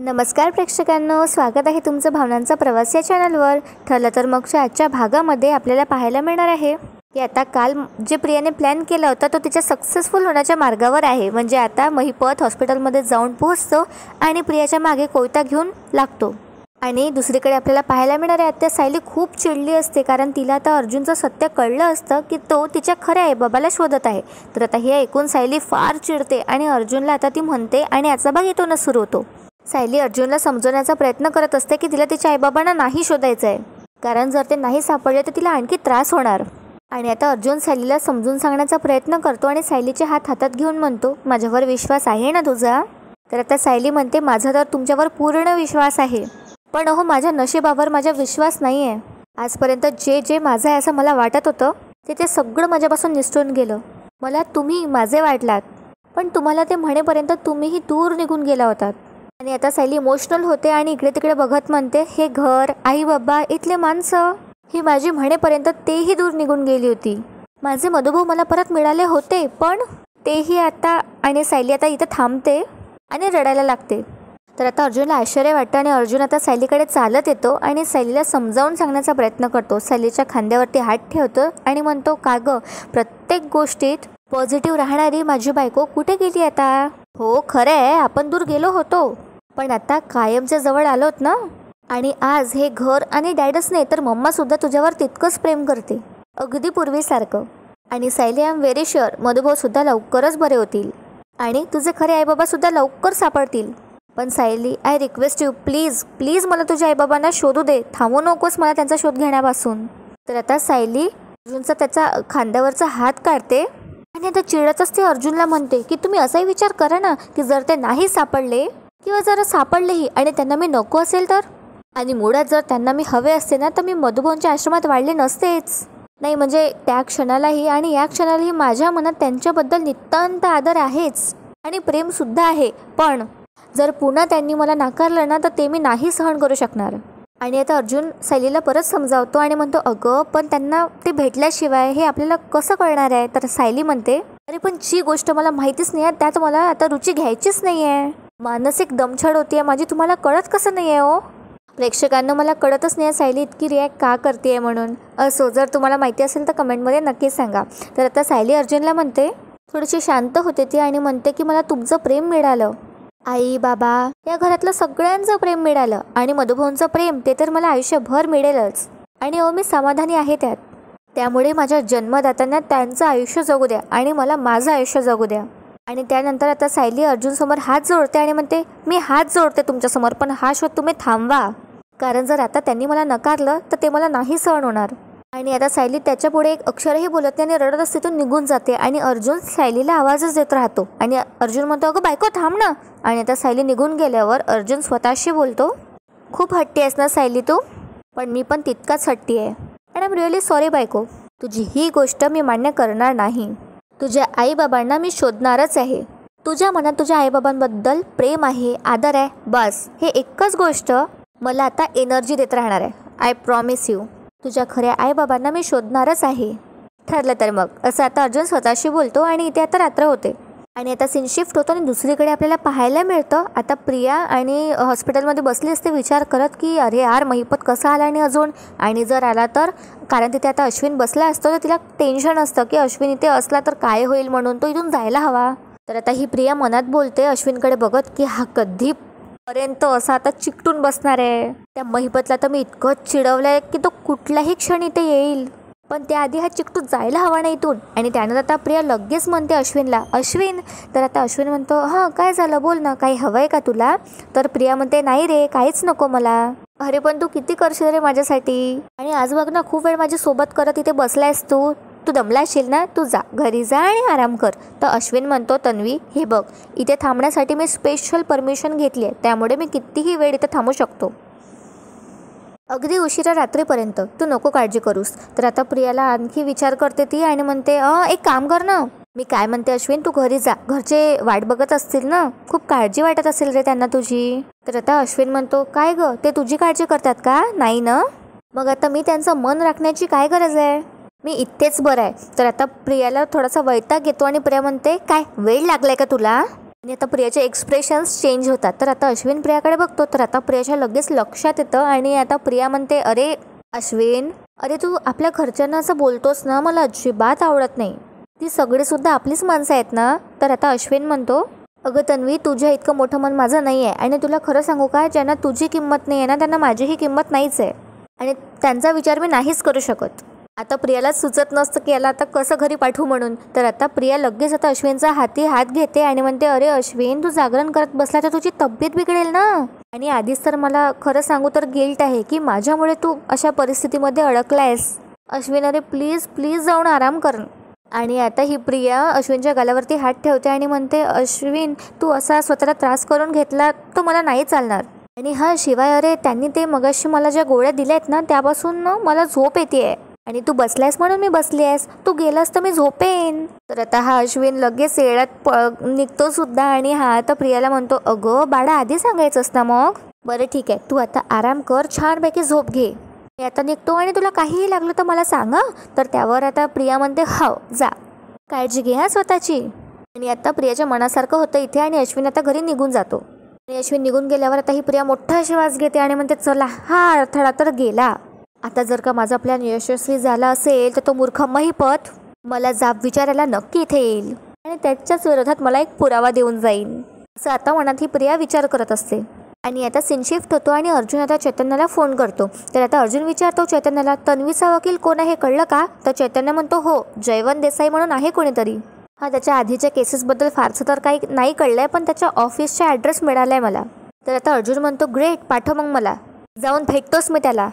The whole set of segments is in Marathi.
नमस्कार प्रेक्षकांनो, स्वागत आहे तुमचं भावनांचा प्रवास या चॅनलवर. ठरलं तर मगच्या आजच्या भागामध्ये आपल्याला पाहायला मिळणार आहे की आता काल जे प्रियाने प्लॅन केला होता तो तिच्या सक्सेसफुल होण्याच्या मार्गावर आहे. म्हणजे आता महिपत हॉस्पिटलमध्ये जाऊन पोहोचतो आणि प्रियाच्या मागे कोयता घेऊन लागतो. आणि दुसरीकडे आपल्याला पाहायला मिळणार आहे आता सायली खूप चिडली असते, कारण तिला आता अर्जुनचं सत्य कळलं असतं की तो तिच्या खऱ्या आईबाबाला शोधत आहे. तर आता हे ऐकून सायली फार चिडते आणि अर्जुनला आता ती म्हणते आणि याचा भाग इथूनच सुरू होतो. सायली अर्जुनला समजवण्याचा प्रयत्न करत असते की तिला तिच्या आईबाबांना नाही शोधायचं आहे, कारण जर ते नाही सापडले तर तिला आणखी त्रास होणार. आणि आता अर्जुन सायलीला समजून सांगण्याचा प्रयत्न करतो आणि सायलीचे हात हातात घेऊन म्हणतो, माझ्यावर विश्वास आहे ना तुझा? तर आता सायली म्हणते, माझा तर तुमच्यावर पूर्ण विश्वास आहे, पण अहो माझ्या नशिबावर माझा विश्वास नाही आहे. आजपर्यंत जे माझं आहे असं मला वाटत होतं ते सगळं माझ्यापासून निसटून गेलं. मला तुम्ही माझे वाटलात, पण तुम्हाला ते म्हणेपर्यंत तुम्हीही दूर निघून गेला होतात. आणि आता सायली इमोशनल होते आणि इकडे तिकडे बघत म्हणते, हे घर, आई बाबा, इथले माणसं, ही माझी म्हणेपर्यंत तेही दूर निघून गेली होती. माझे मधुभाऊ मला परत मिळाले होते, पण तेही आता. आणि सायली आता इथे थांबते आणि रडायला लागते. तर आता अर्जुनला आश्चर्य वाटतं आणि अर्जुन आता सायलीकडे चालत येतो आणि सायलीला समजावून सांगण्याचा प्रयत्न करतो. सायलीच्या खांद्यावरती हात ठेवतो आणि म्हणतो, का गं, प्रत्येक गोष्टीत पॉझिटिव्ह राहणारी माझी बायको कुठे गेली आता? हो खरं आहे, आपण दूर गेलो होतो, पण आता कायमच्या जवळ आलोत ना. आणि आज हे घर आणि डॅडच नाही तर मम्मा सुद्धा तुझ्यावर तितकंच प्रेम करते, अगदी पूर्वीसारखं. आणि Sayali, I am very sure Madhubhau सुद्धा लवकरच बरे होतील आणि तुझे खरे आईबाबा सुद्धा लवकर सापडतील. पण Sayali, I request you, please please मला तुझ्या आईबाबांना शोधू दे, थांबू नकोस मला त्यांचा शोध घेण्यापासून. तर आता सायली अर्जुनचा त्याचा खांद्यावरचा हात काढते आणि आता चिडतच ते अर्जुनला म्हणते की तुम्ही असाही विचार करा ना की जर ते नाही सापडले किंवा जर सापडलेही आणि त्यांना मी नको असेल तर, आणि मुळात जर त्यांना मी हवे असते ना तर मी मधुभाऊंच्या आश्रमात वाढले नसतेच. नाही म्हणजे त्या क्षणालाही आणि या क्षणालाही माझ्या मनात त्यांच्याबद्दल नितांत आदर आहेच आणि प्रेमसुद्धा आहे, पण जर पुन्हा त्यांनी मला नाकारलं ना तर ते मी नाही सहन करू शकणार. आणि आता अर्जुन सायलीला परत समजावतो आणि म्हणतो, अगं पण त्यांना ते भेटल्याशिवाय हे आपल्याला कसं कळणार आहे? तर सायली म्हणते, अरे पण जी गोष्ट मला माहितीच नाही आहे त्यात मला आता रुची घ्यायचीच नाही आहे. मानसिक दमछड होती माझी, तुम्हाला कळत कसं नाही आहे हो? प्रेक्षकांना मला कळतच नाही आहे सायली इतकी रिॲक्ट का करते आहे म्हणून. असो, जर तुम्हाला माहिती असेल तर कमेंटमध्ये नक्कीच सांगा. तर आता सायली अर्जुनला म्हणते, थोडीशी शांत होते ती आणि म्हणते की मला तुमचं प्रेम मिळालं, आई बाबा या घरातलं सगळ्यांचं प्रेम मिळालं आणि मधुभाऊंचं प्रेम ते तर मला आयुष्यभर मिळेलच. आणि मी समाधानी आहे त्यात. त्यामुळे माझ्या जन्मदात्यांना त्यांचं आयुष्य जगू द्या आणि मला माझं आयुष्य जगू द्या. आणि त्यानंतर आता सायली अर्जुनसमोर हात जोडते आणि म्हणते, मी हात जोडते तुमच्यासमोर, पण हा शोध तुम्ही थांबवा, कारण जर आता त्यांनी मला नकारलं तर ते मला नाही सहन होणार. आणि आता सायली त्याच्यापुढे एक अक्षरही बोलत नाही आणि रडत तिथून निघून जाते. आणि अर्जुन सायलीला आवाजच देत राहतो आणि अर्जुन म्हणतो, अगं बायको थांब ना. आणि आता सायली निघून गेल्यावर अर्जुन स्वतःशी बोलतो, खूप हट्टी आहेस ना सायली तू, पण मी पण तितकाच हट्टी आहे. आणि आय एम रिअली सॉरी बायको, तुझी ही गोष्ट मी मान्य करणार नाही. तुझ्या आईबाबांना मी शोधणारच आहे. तुझ्या मनात तुझ्या आईबाबांबद्दल प्रेम आहे, आदर आहे, बस हे एकच गोष्ट मला आता एनर्जी देत राहणार आहे. आय प्रॉमिस यू, तुझ्या खऱ्या आईबाबांना मी शोधणारच आहे. ठरलं तर मग, असं आता अर्जुन स्वतःशी बोलतो. आणि इथे आता रात्र होते आणि आता सीन शिफ्ट होतो आणि दुसरीकडे आपल्याला पाहायला मिळतं आता प्रिया आणि हॉस्पिटलमध्ये बसली असते विचार करत की अरे यार, महिपत कसा आला आणि अजून, आणि जर आला तर, कारण तिथे आता अश्विन बसला असतो तर तिला टेन्शन असतं की अश्विन इथे असला तर काय होईल, म्हणून तो इथून जायला हवा. तर आता ही प्रिया मनात बोलते अश्विनकडे बघत की हा कधीपर्यंत असा आता चिकटून बसणार आहे. त्या महिपतला तर मी इतकं चिडवलंय की तो कुठल्याही क्षणी इथे येईल, पण त्याआधी हा चिकटू जायला हवा नाही इथून. आणि त्यानंतर आता प्रिया लगेच म्हणते अश्विनला, अश्विन. तर आता अश्विन म्हणतो, हां काय झालं, बोल ना, काही हवं आहे का तुला? तर प्रिया म्हणते, नाही रे, काहीच नको मला. अरे पण तू किती करशील रे माझ्यासाठी, आणि आज बघ ना खूप वेळ माझ्या सोबत करत इथे बसलायस तू दमलाशील ना, तू जा घरी जा आणि आराम कर. तर अश्विन म्हणतो, तन्वी हे बघ, इथे थांबण्यासाठी मी स्पेशल परमिशन घेतली आहे, त्यामुळे मी कितीही वेळ इथे थांबू शकतो, अगदी उशिरा रात्रीपर्यंत, तू नको काळजी करूस. तर आता प्रियाला आणखी विचार करते ती आणि म्हणते, एक काम कर ना, मी काय म्हणते अश्विन, तू घरी जा, घरचे वाट बघत असतील ना, खूप काळजी वाटत असेल रे त्यांना तुझी. तर आता अश्विन म्हणतो, काय ग, ते तुझी काळजी करतात का? नाही ना, मग आता मी त्यांचं मन राखण्याची काय गरज आहे, मी इतकेच बरं आहे. तर आता प्रियाला थोडासा वैताग येतो आणि प्रिया म्हणते, काय वेळ लागलाय का तुला? आणि आता प्रियाचे एक्सप्रेशन्स चेंज होतात. तर आता अश्विन प्रियाकडे बघतो. तर आता प्रियाच्या लगेच लक्षात येतं आणि आता प्रिया म्हणते, अरे अश्विन, अरे तू आपल्या घरच्यांना असं बोलतोस ना, मला अजिबात आवडत नाही. ती सगळीसुद्धा आपलीच माणसं आहेत ना. तर आता अश्विन म्हणतो, अगं तन्वी, तुझ्या इतकं मोठं मन माझं नाही आहे. आणि तुला खरं सांगू का, ज्यांना तुझी किंमत नाही आहे ना, त्यांना माझीही किंमत नाहीच आहे. आणि त्यांचा विचार मी नाहीच करू शकत. आता प्रियाला सुचत नसतं की याला आता कसं घरी पाठवू म्हणून. तर आता प्रिया लगेच आता अश्विनचा हाती हात घेते आणि म्हणते, अरे अश्विन, तू जागरण करत बसला तर तुझी तब्येत बिघडेल ना. आणि आधीच तर मला खरं सांगू तर गिल्ट आहे की माझ्यामुळे तू अशा परिस्थितीमध्ये अडकलायस. अश्विन, अरे प्लीज प्लीज जाऊन आराम कर. आणि आता ही प्रिया अश्विनच्या गालावरती हात ठेवते आणि म्हणते, अश्विन, तू असा स्वतःला त्रास करून घेतला तो मला नाही चालणार. आणि हा शिवाय अरे त्यांनी ते मगाशी मला ज्या गोळ्या दिल्या आहेत ना, त्यापासून मला झोप येते. आणि तू बसलायस म्हणून मी बसली आहेस, तू गेलास तर मी झोपेन. तर आता हा अश्विन लगेच येळ्यात निघतो सुद्धा. आणि हा आता प्रियाला म्हणतो, अगं बाळा, आधी सांगायचंस ना मग. बरं ठीक आहे, तू आता आराम कर, छानपैकी झोप घे. मी आता निघतो आणि तुला काहीही लागलं तर मला सांगा. तर त्यावर आता प्रिया म्हणते, हो जा, काळजी घे हा स्वतःची. आणि आता प्रियाच्या मनासारखं होतं इथे. आणि अश्विन आता घरी निघून जातो. आणि अश्विन निघून गेल्यावर आता ही प्रिया मोठा श्वास घेते आणि म्हणते, चला, हा अडथळा तर गेला. आता जर का माझा प्लॅन यशस्वी झाला असेल तर तो मूर्ख महिपत मला जाब विचारायला नक्की इथे येईल आणि त्याच्याच विरोधात मला एक पुरावा देऊन जाईल, असं आता मनात ही प्रिया विचार करत असते. आणि आता सीन शिफ्ट होतो आणि अर्जुन आता चैतन्याला फोन करतो. तर आता अर्जुन विचारतो चैतन्याला, तन्वीचा वकील कोण आहे कळलं का? तर चैतन्य म्हणतो, हो, जयवंत देसाई म्हणून आहे कोणीतरी. हा, त्याच्या आधीच्या केसेसबद्दल फारसं तर काही नाही कळलंय, पण त्याच्या ऑफिसचा ॲड्रेस मिळालाय मला. तर आता अर्जुन म्हणतो, ग्रेट, पाठव मग, मला जाऊन भेटतोच मी त्याला.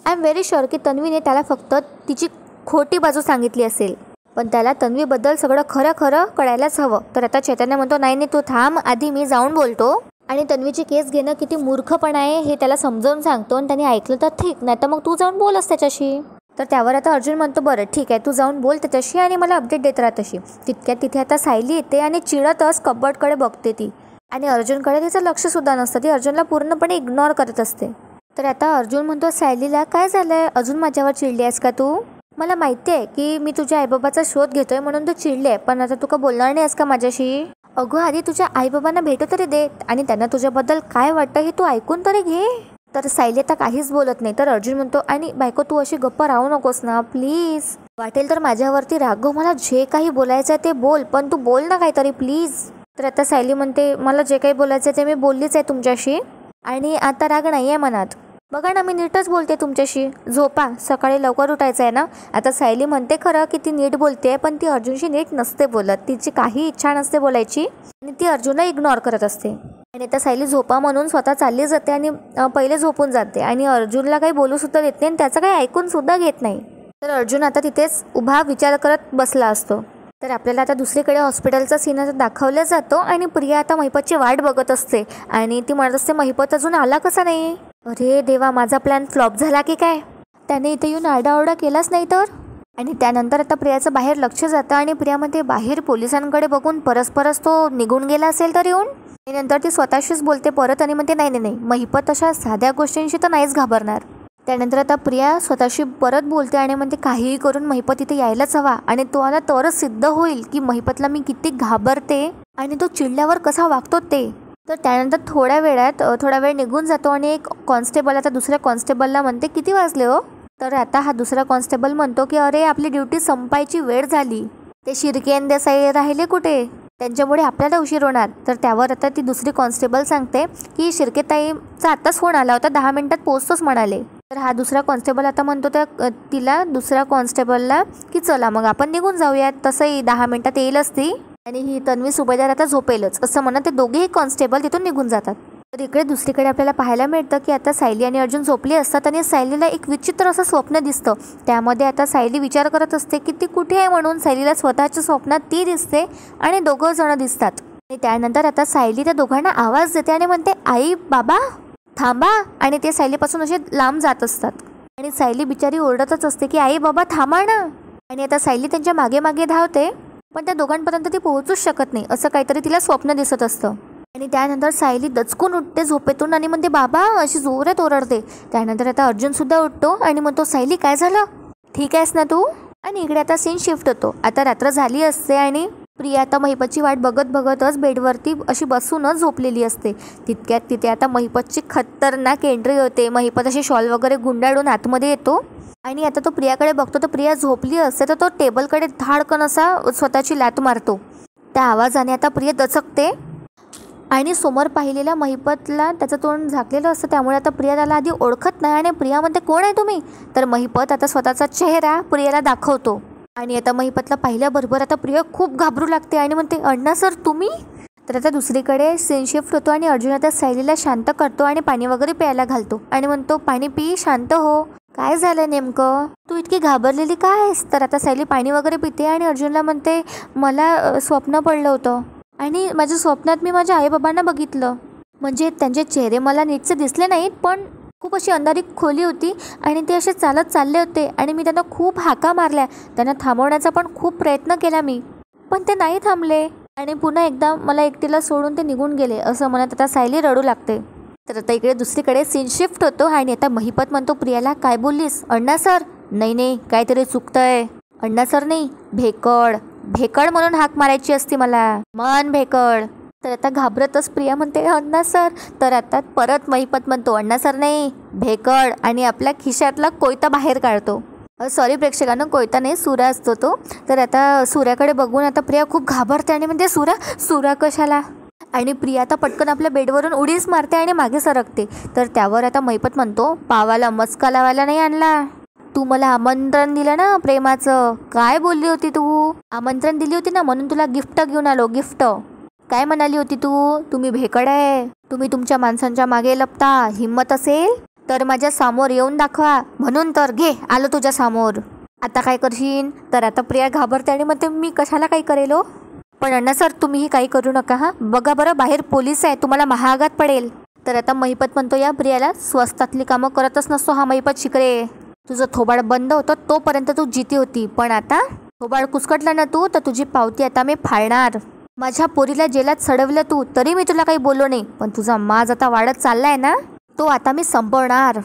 आय एम व्हेरी शुअर की तन्वीने त्याला फक्त तिची खोटी बाजू सांगितली असेल, पण त्याला तन्वीबद्दल सगळं खरं खरं कळायलाच हवं. तर आता चैतन्य म्हणतो, नाही नाही, तू थांब, आधी मी जाऊन बोलतो आणि तन्वीची केस घेणं किती मूर्खपण आहे हे त्याला समजावून सांगतो. आणि त्याने ऐकलं तर ठीक, नाही तर मग तू जाऊन बोलस त्याच्याशी. तर त्यावर आता अर्जुन म्हणतो, बरं ठीक आहे, तू जाऊन बोल त्याच्याशी आणि मला अपडेट देत राहा तशी. तितक्यात तिथे आता सायली येते आणि चिडतच कबडकडे बघते ती. आणि अर्जुनकडे तिचं लक्षसुद्धा नसतं, ती अर्जुनला पूर्णपणे इग्नोर करत असते. तर आता अर्जुन म्हणतो सायलीला, काय झालंय, अजून माझ्यावर चिडली आहेस का तू? मला माहिती आहे की मी तुझ्या आईबाबाचा शोध घेतोय म्हणून तू चिडली आहे, पण आता तू का बोलणार नाही आहेस का माझ्याशी? अगं आधी तुझ्या आईबाबांना भेटू तरी दे आणि त्यांना तुझ्याबद्दल काय वाटतं हे तू ऐकून तरी घे. तर सायली आता काहीच बोलत नाही. तर अर्जुन म्हणतो, आणि बायको तू अशी गप्प राहू नकोस ना प्लीज. वाटेल तर माझ्यावरती रागव, मला जे काही बोलायचं आहे ते बोल, पण तू बोल ना काहीतरी प्लीज. तर आता सायली म्हणते, मला जे काही बोलायचं आहे ते मी बोललीच आहे तुमच्याशी आणि आता राग नाही आहे मनात. बघा ना, मी नीटच बोलते तुमच्याशी, झोपा, सकाळी लवकर उठायचं आहे ना. आता सायली म्हणते खरं की ती नीट बोलते, पण ती अर्जुनशी नीट नसते बोलत, तिची काही इच्छा नसते बोलायची आणि ती अर्जुनला इग्नोर करत असते. आणि आता सायली झोपा म्हणून स्वतः चालली जाते आणि पहिले झोपून जाते आणि अर्जुनला काही बोलू सुद्धा देत नाही आणि त्याचं काही ऐकून सुद्धा घेत नाही. तर अर्जुन आता तिथेच उभा विचार करत बसला असतो. तर आपल्याला आता दुसरीकडे हॉस्पिटलचा सीन आता दाखवला जातो आणि प्रिया आता महिपतची वाट बघत असते आणि ती म्हणत असते, महिपत अजून आला कसा नाही? अरे देवा, माझा प्लॅन फ्लॉप झाला की काय? त्याने इथे येऊन आरडाओरडा केलाच नाही तर? आणि त्यानंतर आता प्रियाचं बाहेर लक्ष जातं आणि प्रियामध्ये बाहेर पोलिसांकडे बघून परस्परच तो निघून गेला असेल तर येऊन. आणि नंतर ती स्वतःशीच बोलते परत आणि म्हणते, नाही नाही नाही, महिपत अशा साध्या गोष्टींशी तर नाहीच घाबरणार. त्यानंतर आता प्रिया स्वतःशी परत बोलते आणि म्हणते, काहीही करून महिपत इथे यायलाच हवा आणि तो आला तरच सिद्ध होईल की महिपतला मी किती घाबरते आणि तो चिडल्यावर कसा वागतो ते. तर त्यानंतर थोड्या वेळ निघून जातो आणि एक कॉन्स्टेबल आता दुसऱ्या कॉन्स्टेबलला म्हणते, किती वाजले हो? तर आता हा दुसरा कॉन्स्टेबल म्हणतो की अरे आपली ड्युटी संपायची वेळ झाली, ते शिर्के आणि देसाई राहिले कुठे, त्यांच्यामुळे आपल्याला उशीर होणार. तर त्यावर आता ती दुसरी कॉन्स्टेबल सांगते की शिर्केताईचा आत्ताच फोन आला होता, 10 मिनिटात पोहोचतोच म्हणाले. तर हा दुसरा कॉन्स्टेबल आता म्हणतो तिला दुसऱ्या कॉन्स्टेबलला की चला मग आपण निघून जाऊयात, तसंही 10 मिनिटात येईलच ती आणि ही तन्वी सुभेदार आता झोपेलच, असं म्हणत ते दोघेही कॉन्स्टेबल तिथून निघून जातात. तर इकडे दुसरीकडे आपल्याला पाहायला मिळतं की आता सायली आणि अर्जुन झोपले असतात आणि सायलीला एक विचित्र असं स्वप्न दिसतं. त्यामध्ये आता सायली विचार करत असते की ती कुठे आहे म्हणून. सायलीला स्वतःच्या स्वप्नात ती दिसते आणि दोघं जण दिसतात. आणि त्यानंतर आता सायली त्या दोघांना आवाज देते आणि म्हणते, आई बाबा थांबा. आणि ते सायलीपासून असे लांब जात असतात आणि सायली बिचारी ओरडतच असते की आई बाबा थांबा ना. आणि आता सायली त्यांच्या मागे मागे धावते, पण त्या दोघांपर्यंत ती पोहोचूच शकत नाही, असं काहीतरी तिला स्वप्न दिसत असतं. आणि त्यानंतर सायली दचकून उठते झोपेतून आणि म्हणते, बाबा, अशी जोरात ओरडते. त्यानंतर आता अर्जुन सुद्धा उठतो आणि म्हणतो, सायली काय झालं, ठीक आहेस ना तू? आणि इकडे आता सीन शिफ्ट होतो. आता रात्र झाली असते आणि प्रिया आता महिपतची वाट बघत बघतच बेडवरती अशी बसूनच झोपलेली असते. तितक्यात तिथे आता महिपतची खतरनाक एंट्री होते. महिपत अशी शॉल वगैरे गुंडाळून आतमध्ये येतो आणि आता तो प्रियाकडे बघतो तर प्रिया झोपली असते तर तो टेबलकडे धाडकन असा स्वतःची लात मारतो. त्या आवाजाने आता प्रिया दचकते आणि समोर पाहिलेल्या महिपतला त्याचं तोंड झाकलेलं असतं. त्यामुळे आता प्रिया त्याला आधी ओळखत नाही आणि प्रिया म्हणते, कोण आहे तुम्ही? तर महिपत आता स्वतःचा चेहरा प्रियाला दाखवतो आणि आता महिपतला पाहिल्याबरोबर आता प्रिया खूप घाबरू लागते आणि म्हणते, अण्णा सर तुम्ही? तर आता दुसरीकडे सीन शिफ्ट होतो आणि अर्जुन आता सायलीला शांत करतो आणि पाणी वगैरे प्यायला घालतो आणि म्हणतो, पाणी पी, शांत हो. काय झालं नेमकं? तू इतकी घाबरलेली काय आहेस? तर आता सायली पाणी वगैरे पिते आणि अर्जुनला म्हणते, मला स्वप्न पडलं होतं आणि माझ्या स्वप्नात मी माझ्या आईबाबांना बघितलं. म्हणजे त्यांचे चेहरे मला नीटसे दिसले नाहीत, पण खूप अशी अंधारी खोली होती आणि ते असे चालत चालले होते आणि मी त्यांना खूप हाका मारल्या. त्यांना थांबवण्याचा पण खूप प्रयत्न केला मी, पण ते नाही थांबले आणि पुन्हा एकदा मला एकटीला सोडून ते निघून गेले. असं म्हणत आता सायली रडू लागते. तर आता इकडे दुसरीकडे सीन शिफ्ट होतो आणि आता महिपत म्हणतो प्रियाला, काय बोललीस? अण्णा सर? नाही काहीतरी चुकतंय. अण्णा सर नाही, भेकड. भेकड म्हणून हाक मारायची असती मला, मन भेकड. तर आता घाबरतच प्रिया म्हणते, अण्णा सर. तर आता परत महिपत म्हणतो, अण्णा सर नाही, भेकड, आणि आपल्या खिशातला कोयता बाहेर काढतो. सॉरी प्रेक्षकांना, कोयता नाही, सुरा असतो तो. तर आता सूर्याकडे बघून आता प्रिया खूप घाबरते आणि म्हणते, सुरा कशाला? आणि प्रिया आता पटकन आपल्या बेडवरून उडीच मारते आणि मागे सरकते. तर त्यावर आता महिपत म्हणतो, पावाला मस्का लावायला नाही आणला? तू मला आमंत्रण दिलं ना प्रेमाचं, काय बोलली होती तू? आमंत्रण दिली होती ना, म्हणून तुला गिफ्ट घेऊन आलो, गिफ्ट. काय म्हणाली होती तू? तुम्ही भेकड आहे, तुम्ही तुमच्या माणसांच्या मागे लपता. हिम्मत असेल तर माझ्या समोर येऊन दाखवा. म्हणून तर घे, आलो तुझ्या समोर. आता काय करशील? तर आता प्रिया घाबरते आणि म्हणते, मी कशाला काही करेल हो? पण अण्णा सर तुम्हीही काही करू नका हा. बघा बरं, बाहेर पोलीस आहे, तुम्हाला महागात पडेल. तर आता महिपत म्हणतो, या प्रियाला स्वस्तातली कामं करतच नसतो हा महिपत शिकरे. तुझं थोबाड बंद होतं तोपर्यंत तू जिती होती, पण आता थोबाड कुसकटलं ना तू, तर तुझी पावती आता मी फाळणार. माझ्या पोरीला जेलात सडवलं तू, तरी मी तुला काही बोललो नाही, पण तुझा माज आता वाढत चाललाय ना, तो आता मी संपवणार.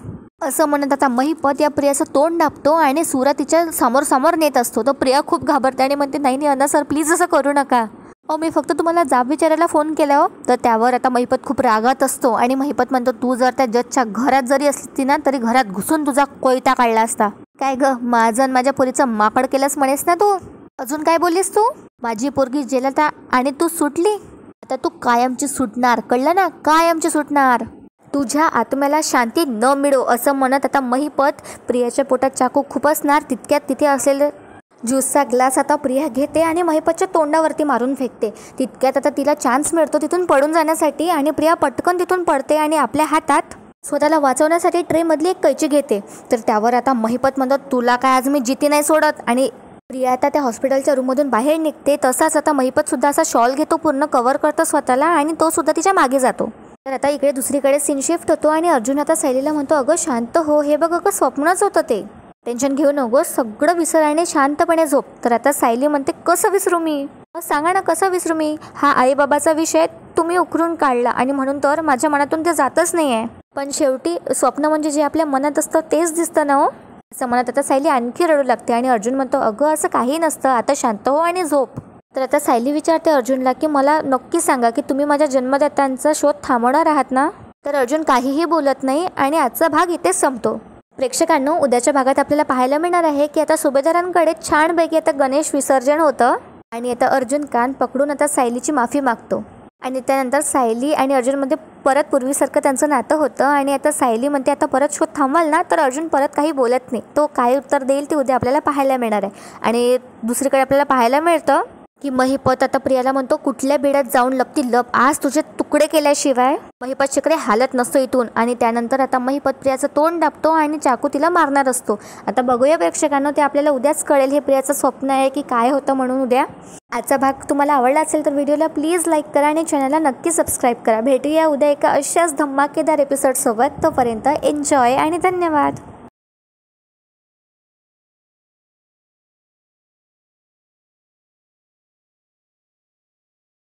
असं म्हणत आता महिपत या प्रियाचं तोंड दाबतो आणि सुरा तिच्या समोर नेत असतो. तर प्रिया खूप घाबरते आणि म्हणते, नाही अण्णा सर प्लीज असं करू नका. मी फक्त तुम्हाला जाब विचारायला फोन केला हो. तर त्यावर आता महिपत खूप रागात असतो आणि महिपत म्हणतो, तू जर त्या जजच्या घरात जरी असती ना, तरी घरात घुसून तुझा कोयता काढला असता. काय ग, माझं माझ्या पोरीचं माकड केलंस म्हणेस ना तू? अजून काय बोललीस तू? माझी पोरगी जेलात आणि तू सुटली, आता तू कायमची सुटणार, कळलं ना, कायमची सुटणार. तुझ्या आत्म्याला शांती न मिळो. असं म्हणत आता महिपत प्रियाच्या पोटात चाकू खुपसणार. तितक्यात तिथे असलेले ज्यूसचा ग्लास आता प्रिया घेते आणि महिपतच्या तोंडावरती मारून फेकते. तितक्यात आता तिला चान्स मिळतो तिथून पडून जाण्यासाठी आणि प्रिया पटकन तिथून पडते आणि आपल्या हातात स्वतःला वाचवण्यासाठी ट्रेमधली एक कैची घेते. तर त्यावर आता महिपत म्हणतात, तुला काय आज मी जिती नाही सोडत. आणि प्रिया आता त्या हॉस्पिटलच्या रूममधून बाहेर निघते. तसाच आता महिपत सुद्धा असा शॉल घेतो, पूर्ण कव्हर करतो स्वतःला आणि तो सुद्धा तिच्या मागे जातो. तर आता इकडे दुसरीकडे सीन शिफ्ट होतो आणि अर्जुन आता सायलीला म्हणतो, अगं शांत हो, हे बघ अगं स्वप्नच होतं ते, टेन्शन घेऊ नको, सगळं विसर आणि शांतपणे झोप. तर आता सायली म्हणते, कसं विसरू मी? सांगा ना, कसं विसरू मी? हा आईबाबाचा विषय तुम्ही उकरून काढला आणि म्हणून तर माझ्या मनातून ते जातच नाही आहे. पण शेवटी स्वप्न म्हणजे जे आपल्या मनात असतं तेच दिसतं ना हो. असं म्हणत आता सायली आणखी रडू लागते आणि अर्जुन म्हणतो, अगं असं काही नसतं, आता शांत हो आणि झोप. तर आता सायली विचारते अर्जुनला की मला नक्की सांगा की तुम्ही माझ्या जन्मदात्यांचा शोध थांबवणार आहात ना? तर अर्जुन काहीही बोलत नाही आणि आजचा भाग इथेच संपतो. प्रेक्षकांनो, उद्याच्या भागात आपल्याला पाहायला मिळणार आहे की आता सुभेदारांकडे छानपैकी आता गणेश विसर्जन होतं आणि आता अर्जुन कान पकडून आता सायलीची माफी मागतो आणि त्यानंतर सायली आणि अर्जुनमध्ये परत पूर्वीसारखं त्यांचं नातं होतं आणि आता सायली म्हणते आता परत शोध थांबवाल ना? तर अर्जुन परत काही बोलत नाही. तो काय उत्तर देईल ते उद्या आपल्याला पाहायला मिळणार आहे. आणि दुसरीकडे आपल्याला पाहायला मिळतं की महिपत आता प्रियाला म्हणतो, कुठल्या बेड्यात जाऊन लपती लप, आज तुझे तुकडे केल्याशिवाय महिपत शिकडे हालत नसतो इथून. आणि त्यानंतर आता महिपत प्रियाचं तोंड दाबतो आणि चाकू तिला मारणार असतो. आता बघूया प्रेक्षकांनो, ते आपल्याला उद्याच कळेल हे प्रियाचं स्वप्न आहे की काय होतं म्हणून उद्या. आजचा भाग तुम्हाला आवडला असेल तर व्हिडिओला प्लीज लाईक करा आणि चॅनलला नक्की सबस्क्राईब करा. भेटूया उद्या एका अशाच धमाकेदार एपिसोडसोबत. तोपर्यंत एन्जॉय आणि धन्यवाद.